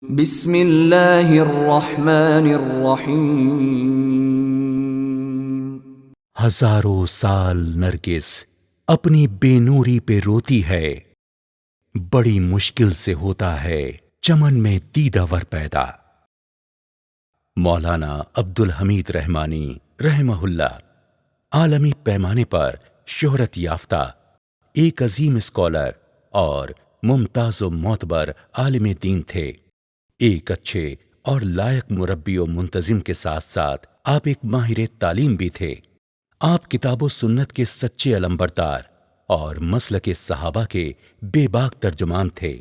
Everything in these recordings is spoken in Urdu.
بسم اللہ الرحمن الرحیم۔ ہزاروں سال نرگس اپنی بے نوری پہ روتی ہے، بڑی مشکل سے ہوتا ہے چمن میں دیدہ ور پیدا۔ مولانا عبدالحمید رحمانی رحمہ اللہ عالمی پیمانے پر شہرت یافتہ ایک عظیم اسکالر اور ممتاز و معتبر عالم دین تھے۔ ایک اچھے اور لائق مربی و منتظم کے ساتھ ساتھ آپ ایک ماہر تعلیم بھی تھے۔ آپ کتاب و سنت کے سچے علمبردار اور مسلک صحابہ کے بے باک ترجمان تھے۔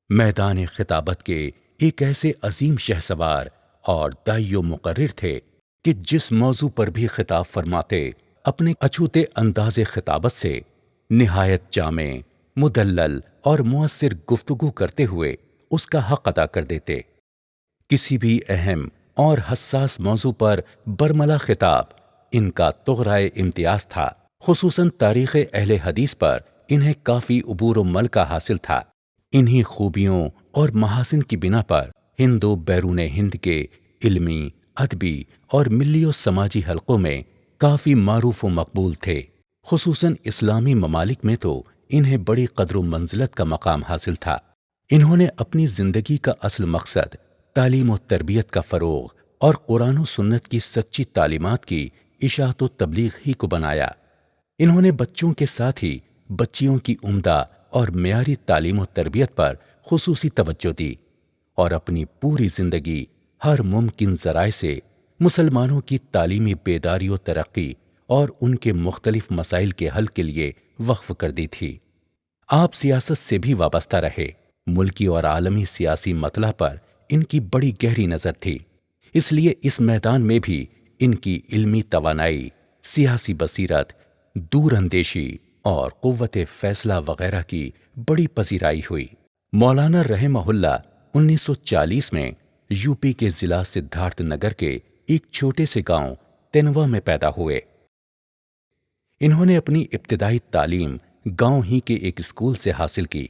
میدان خطابت کے ایک ایسے عظیم شہسوار اور داعی و مقرر تھے کہ جس موضوع پر بھی خطاب فرماتے اپنے اچھوتے انداز خطابت سے نہایت جامع، مدلل اور مؤثر گفتگو کرتے ہوئے اس کا حق ادا کر دیتے۔ کسی بھی اہم اور حساس موضوع پر برملا خطاب ان کا طغرائے امتیاز تھا۔ خصوصاً تاریخ اہل حدیث پر انہیں کافی عبور و ملکہ حاصل تھا۔ انہی خوبیوں اور محاسن کی بنا پر ہند و بیرون ہند کے علمی، ادبی اور ملی و سماجی حلقوں میں کافی معروف و مقبول تھے۔ خصوصاً اسلامی ممالک میں تو انہیں بڑی قدر و منزلت کا مقام حاصل تھا۔ انہوں نے اپنی زندگی کا اصل مقصد تعلیم و تربیت کا فروغ اور قرآن و سنت کی سچی تعلیمات کی اشاعت و تبلیغ ہی کو بنایا۔ انہوں نے بچوں کے ساتھ ہی بچیوں کی عمدہ اور معیاری تعلیم و تربیت پر خصوصی توجہ دی اور اپنی پوری زندگی ہر ممکن ذرائع سے مسلمانوں کی تعلیمی بیداری و ترقی اور ان کے مختلف مسائل کے حل کے لیے وقف کر دی تھی۔ آپ سیاست سے بھی وابستہ رہے۔ ملکی اور عالمی سیاسی مطلع پر ان کی بڑی گہری نظر تھی، اس لیے اس میدان میں بھی ان کی علمی توانائی، سیاسی بصیرت، دور اندیشی اور قوت فیصلہ وغیرہ کی بڑی پذیرائی ہوئی۔ مولانا رحمہ اللہ 1940 میں یوپی کے ضلع سدھارتھ نگر کے ایک چھوٹے سے گاؤں تنوا میں پیدا ہوئے۔ انہوں نے اپنی ابتدائی تعلیم گاؤں ہی کے ایک اسکول سے حاصل کی۔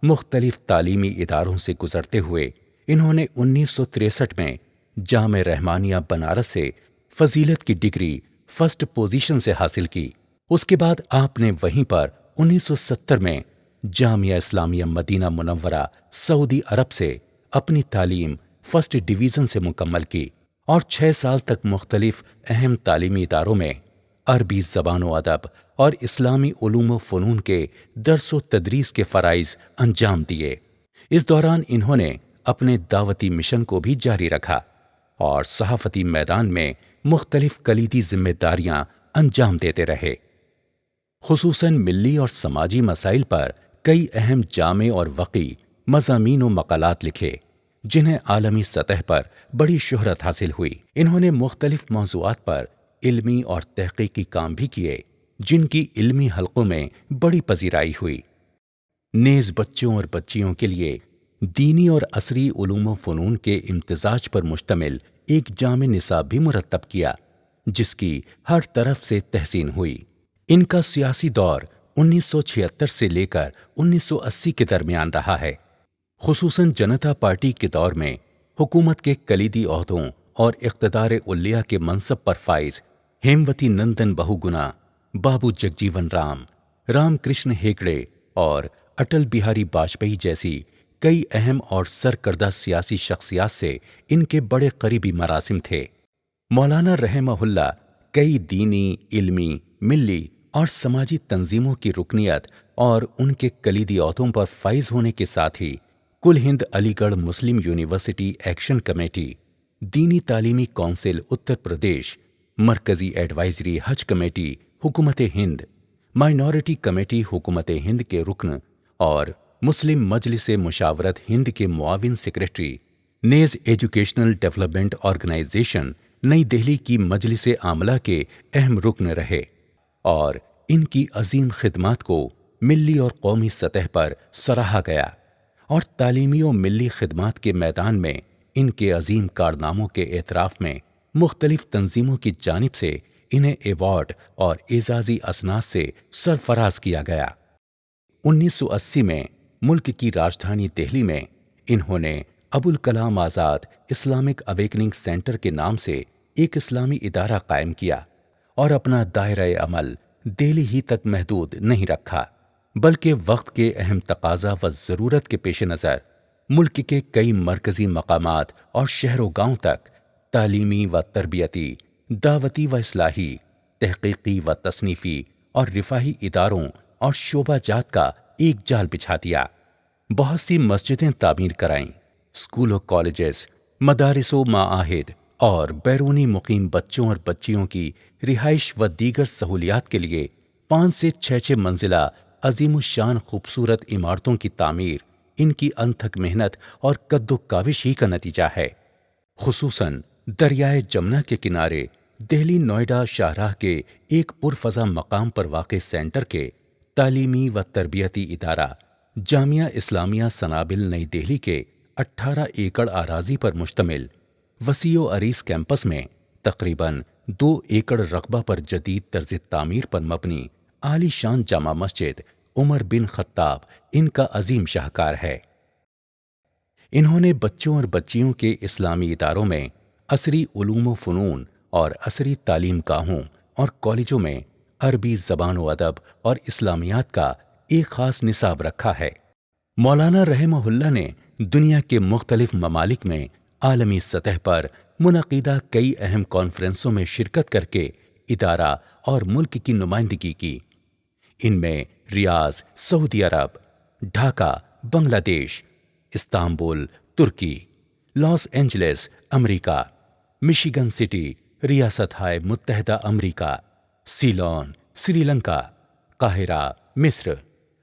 مختلف تعلیمی اداروں سے گزرتے ہوئے انہوں نے 1963 میں جامع رحمانیہ بنارس سے فضیلت کی ڈگری فرسٹ پوزیشن سے حاصل کی۔ اس کے بعد آپ نے وہیں پر 1970 میں جامعہ اسلامیہ مدینہ منورہ سعودی عرب سے اپنی تعلیم فرسٹ ڈویژن سے مکمل کی اور 6 سال تک مختلف اہم تعلیمی اداروں میں عربی زبان و ادب اور اسلامی علوم و فنون کے درس و تدریس کے فرائض انجام دیے۔ اس دوران انہوں نے اپنے دعوتی مشن کو بھی جاری رکھا اور صحافتی میدان میں مختلف کلیدی ذمہ داریاں انجام دیتے رہے۔ خصوصاً ملی اور سماجی مسائل پر کئی اہم جامع اور وقی مضامین و مقالات لکھے جنہیں عالمی سطح پر بڑی شہرت حاصل ہوئی۔ انہوں نے مختلف موضوعات پر علمی اور تحقیقی کام بھی کیے جن کی علمی حلقوں میں بڑی پذیرائی ہوئی۔ نیز بچوں اور بچیوں کے لیے دینی اور عصری علوم و فنون کے امتزاج پر مشتمل ایک جامع نصاب بھی مرتب کیا جس کی ہر طرف سے تحسین ہوئی۔ ان کا سیاسی دور 1976 سے لے کر 1980 کے درمیان رہا ہے۔ خصوصاً جنتا پارٹی کے دور میں حکومت کے کلیدی عہدوں اور اقتدار علیہ کے منصب پر فائز ہیموتی نندن بہوگنا، بابو جگجیون رام، رام کرشن ہیگڑے اور اٹل بہاری واجپئی جیسی کئی اہم اور سرکردہ سیاسی شخصیات سے ان کے بڑے قریبی مراسم تھے۔ مولانا رحمہ اللہ کئی دینی، علمی، ملی اور سماجی تنظیموں کی رکنیت اور ان کے کلیدی عہدوں پر فائز ہونے کے ساتھ ہی کل ہند علی گڑھ مسلم یونیورسٹی ایکشن کمیٹی، دینی تعلیمی کونسل اتر پردیش، مرکزی ایڈوائزری حج کمیٹی حکومت ہند، مائنورٹی کمیٹی حکومت ہند کے رکن اور مسلم مجلس مشاورت ہند کے معاون سیکریٹری، نیز ایجوکیشنل ڈیولپمنٹ آرگنائزیشن نئی دہلی کی مجلس عاملہ کے اہم رکن رہے اور ان کی عظیم خدمات کو ملی اور قومی سطح پر سراہا گیا اور تعلیمی و ملی خدمات کے میدان میں ان کے عظیم کارناموں کے اعتراف میں مختلف تنظیموں کی جانب سے انہیں ایوارڈ اور اعزازی اسناد سے سرفراز کیا گیا۔ 1980 میں ملک کی راجدھانی دہلی میں انہوں نے Abul Kalam Azad Islamic awakening centre کے نام سے ایک اسلامی ادارہ قائم کیا اور اپنا دائرہ عمل دہلی ہی تک محدود نہیں رکھا، بلکہ وقت کے اہم تقاضا و ضرورت کے پیش نظر ملک کے کئی مرکزی مقامات اور شہر و گاؤں تک تعلیمی و تربیتی، دعوتی و اصلاحی، تحقیقی و تصنیفی اور رفاہی اداروں اور شعبہ جات کا ایک جال بچھا دیا۔ بہت سی مسجدیں تعمیر کرائیں، اسکول و کالجز، مدارس و معاہد اور بیرونی مقیم بچوں اور بچیوں کی رہائش و دیگر سہولیات کے لیے 5 سے 6 منزلہ عظیم الشان خوبصورت عمارتوں کی تعمیر ان کی انتھک محنت اور قد و کاوش ہی کا نتیجہ ہے۔ خصوصاً دریائے جمنا کے کنارے دہلی نوئیڈا شاہراہ کے ایک پرفضا مقام پر واقع سینٹر کے تعلیمی و تربیتی ادارہ جامعہ اسلامیہ سنابل نئی دہلی کے 18 ایکڑ اراضی پر مشتمل وسیع و عریض کیمپس میں تقریباً 2 ایکڑ رقبہ پر جدید طرز تعمیر پر مبنی عالی شان جامع مسجد عمر بن خطاب ان کا عظیم شاہکار ہے۔ انہوں نے بچوں اور بچیوں کے اسلامی اداروں میں عصری علوم و فنون اور عصری تعلیم گاہوں اور کالجوں میں عربی زبان و ادب اور اسلامیات کا ایک خاص نصاب رکھا ہے۔ مولانا رحمہ اللہ نے دنیا کے مختلف ممالک میں عالمی سطح پر منعقدہ کئی اہم کانفرنسوں میں شرکت کر کے ادارہ اور ملک کی نمائندگی کی۔ ان میں ریاض سعودی عرب، ڈھاکہ بنگلہ دیش، استنبول ترکی، لاس اینجلس امریکہ، مشیگن سٹی ریاست ہائے متحدہ امریکہ، سیلون سری لنکا، قاہرہ مصر،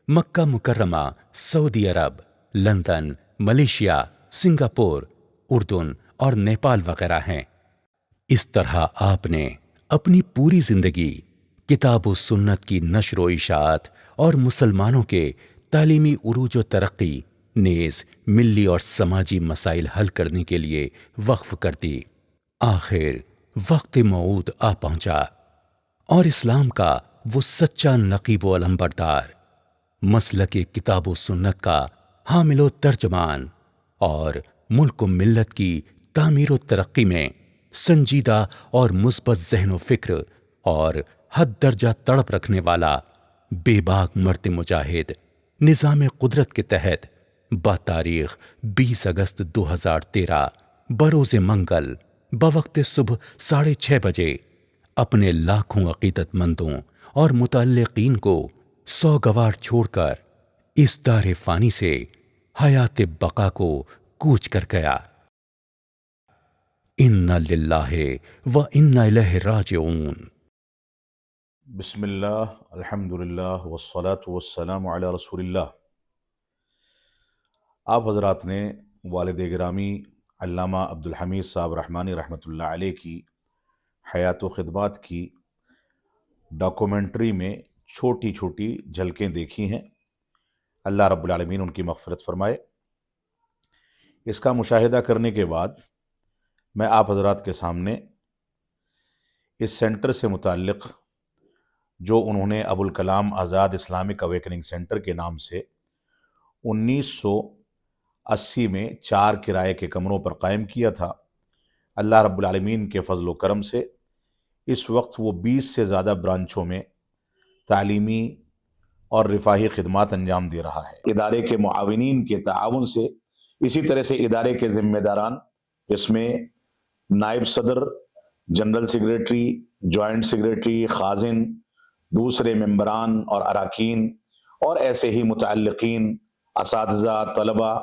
مکہ مکرمہ سعودی عرب، لندن ملیشیا، سنگاپور، اردن اور نیپال وغیرہ ہیں۔ اس طرح آپ نے اپنی پوری زندگی کتاب و سنت کی نشر و اشاعت اور مسلمانوں کے تعلیمی عروج و ترقی نیز ملی اور سماجی مسائل حل کرنے کے لیے وقف کر دی۔ آخر وقت موعود آ پہنچا اور اسلام کا وہ سچا نقیب و علمبردار، مسلک کتاب و سنت کا حامل و ترجمان اور ملک و ملت کی تعمیر و ترقی میں سنجیدہ اور مثبت ذہن و فکر اور حد درجہ تڑپ رکھنے والا بے باک مرد مجاہد نظام قدرت کے تحت بتاریخ 20 اگست 2013 بروز منگل بوقت صبح 6:30 بجے اپنے لاکھوں عقیدت مندوں اور متعلقین کو سوگوار چھوڑ کر اس دار فانی سے حیات بقا کو کوچ کر گیا۔ انا للہ و انا الیہ راجعون۔ بسم اللہ، الحمدللہ والصلاة والسلام علی رسول اللہ۔ آپ حضرات نے والد گرامی علامہ عبدالحمید صاحب رحمانی رحمۃ اللہ علیہ کی حیات و خدمات کی ڈاکومنٹری میں چھوٹی چھوٹی جھلکیں دیکھی ہیں۔ اللہ رب العالمین ان کی مغفرت فرمائے۔ اس کا مشاہدہ کرنے کے بعد میں آپ حضرات کے سامنے اس سینٹر سے متعلق جو انہوں نے Abul Kalam Azad Islamic awakening centre کے نام سے 1980 میں 4 کرائے کے کمروں پر قائم کیا تھا، اللہ رب العالمین کے فضل و کرم سے اس وقت وہ 20 سے زیادہ برانچوں میں تعلیمی اور رفاہی خدمات انجام دے رہا ہے۔ ادارے کے معاونین کے تعاون سے، اسی طرح سے ادارے کے ذمہ داران جس میں نائب صدر، جنرل سیکریٹری، جوائنٹ سیکریٹری، خازن، دوسرے ممبران اور اراکین اور ایسے ہی متعلقین، اساتذہ، طلبہ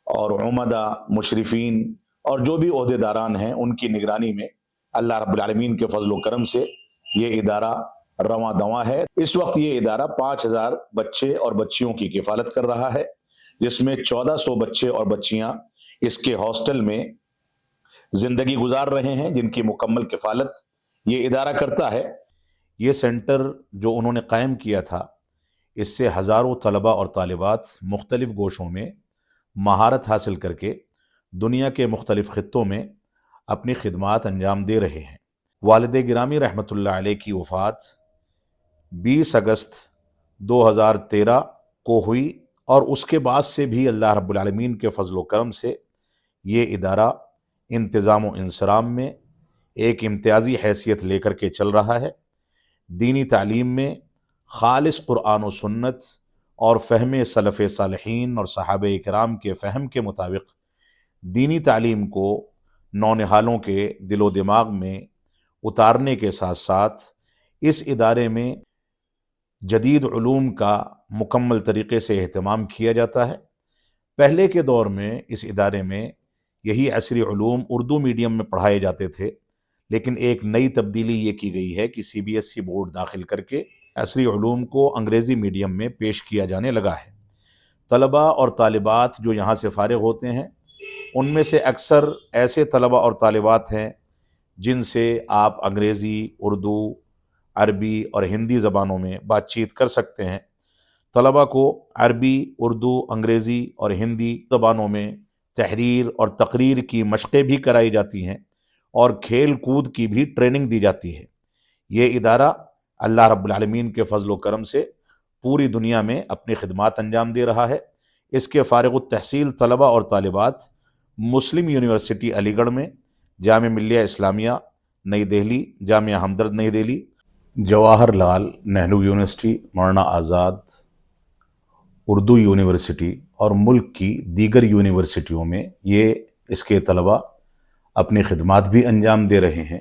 اور عمدہ، مشرفین اور جو بھی عہدے داران ہیں ان کی نگرانی میں اللہ رب العالمین کے فضل و کرم سے یہ ادارہ رواں دواں ہے۔ اس وقت یہ ادارہ 5000 بچے اور بچیوں کی کفالت کر رہا ہے، جس میں 1400 بچے اور بچیاں اس کے ہاسٹل میں زندگی گزار رہے ہیں، جن کی مکمل کفالت یہ ادارہ کرتا ہے۔ یہ سینٹر جو انہوں نے قائم کیا تھا، اس سے ہزاروں طلبہ اور طالبات مختلف گوشوں میں مہارت حاصل کر کے دنیا کے مختلف خطوں میں اپنی خدمات انجام دے رہے ہیں۔ والد گرامی رحمۃ اللہ علیہ کی وفات 20 اگست 2013 کو ہوئی اور اس کے بعد سے بھی اللہ رب العالمین کے فضل و کرم سے یہ ادارہ انتظام و انصرام میں ایک امتیازی حیثیت لے کر کے چل رہا ہے۔ دینی تعلیم میں خالص قرآن و سنت اور فہم سلف صالحین اور صحابہ کرام کے فہم کے مطابق دینی تعلیم کو نونہالوں کے دل و دماغ میں اتارنے کے ساتھ ساتھ اس ادارے میں جدید علوم کا مکمل طریقے سے اہتمام کیا جاتا ہے۔ پہلے کے دور میں اس ادارے میں یہی عصری علوم اردو میڈیم میں پڑھائے جاتے تھے، لیکن ایک نئی تبدیلی یہ کی گئی ہے کہ CBSE بورڈ داخل کر کے عصری علوم کو انگریزی میڈیم میں پیش کیا جانے لگا ہے۔ طلباء اور طالبات جو یہاں سے فارغ ہوتے ہیں ان میں سے اکثر ایسے طلباء اور طالبات ہیں جن سے آپ انگریزی، اردو، عربی اور ہندی زبانوں میں بات چیت کر سکتے ہیں۔ طلباء کو عربی، اردو، انگریزی اور ہندی زبانوں میں تحریر اور تقریر کی مشقیں بھی کرائی جاتی ہیں اور کھیل کود کی بھی ٹریننگ دی جاتی ہے۔ یہ ادارہ اللہ رب العالمین کے فضل و کرم سے پوری دنیا میں اپنی خدمات انجام دے رہا ہے۔ اس کے فارغ التحصیل طلباء اور طالبات مسلم یونیورسٹی علی گڑھ میں، جامعہ ملیہ اسلامیہ نئی دہلی، جامعہ ہمدرد نئی دہلی، جواہر لال نہرو یونیورسٹی مولانا آزاد، اردو یونیورسٹی اور ملک کی دیگر یونیورسٹیوں میں یہ اس کے طلباء اپنی خدمات بھی انجام دے رہے ہیں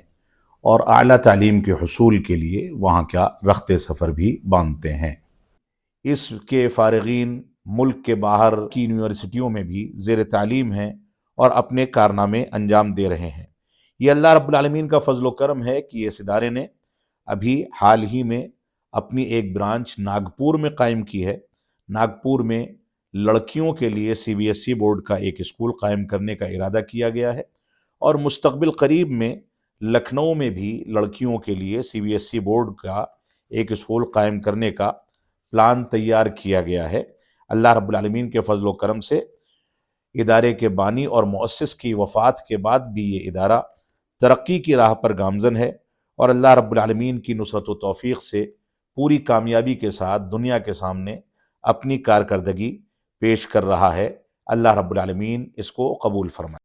اور اعلیٰ تعلیم کے حصول کے لیے وہاں کا رخت سفر بھی باندھتے ہیں۔ اس کے فارغین ملک کے باہر کی یونیورسٹیوں میں بھی زیر تعلیم ہیں اور اپنے کارنامے انجام دے رہے ہیں۔ یہ اللہ رب العالمین کا فضل و کرم ہے کہ اس ادارے نے ابھی حال ہی میں اپنی ایک برانچ ناگپور میں قائم کی ہے۔ ناگپور میں لڑکیوں کے لیے CBSE بورڈ کا ایک اسکول قائم کرنے کا ارادہ کیا گیا ہے اور مستقبل قریب میں لکھنؤ میں بھی لڑکیوں کے لیے CBSE بورڈ کا ایک اسکول قائم کرنے کا پلان تیار کیا گیا ہے۔ اللہ رب العالمین کے فضل و کرم سے ادارے کے بانی اور مؤسس کی وفات کے بعد بھی یہ ادارہ ترقی کی راہ پر گامزن ہے اور اللہ رب العالمین کی نصرت و توفیق سے پوری کامیابی کے ساتھ دنیا کے سامنے اپنی کارکردگی پیش کر رہا ہے۔ اللہ رب العالمین اس کو قبول فرمائے۔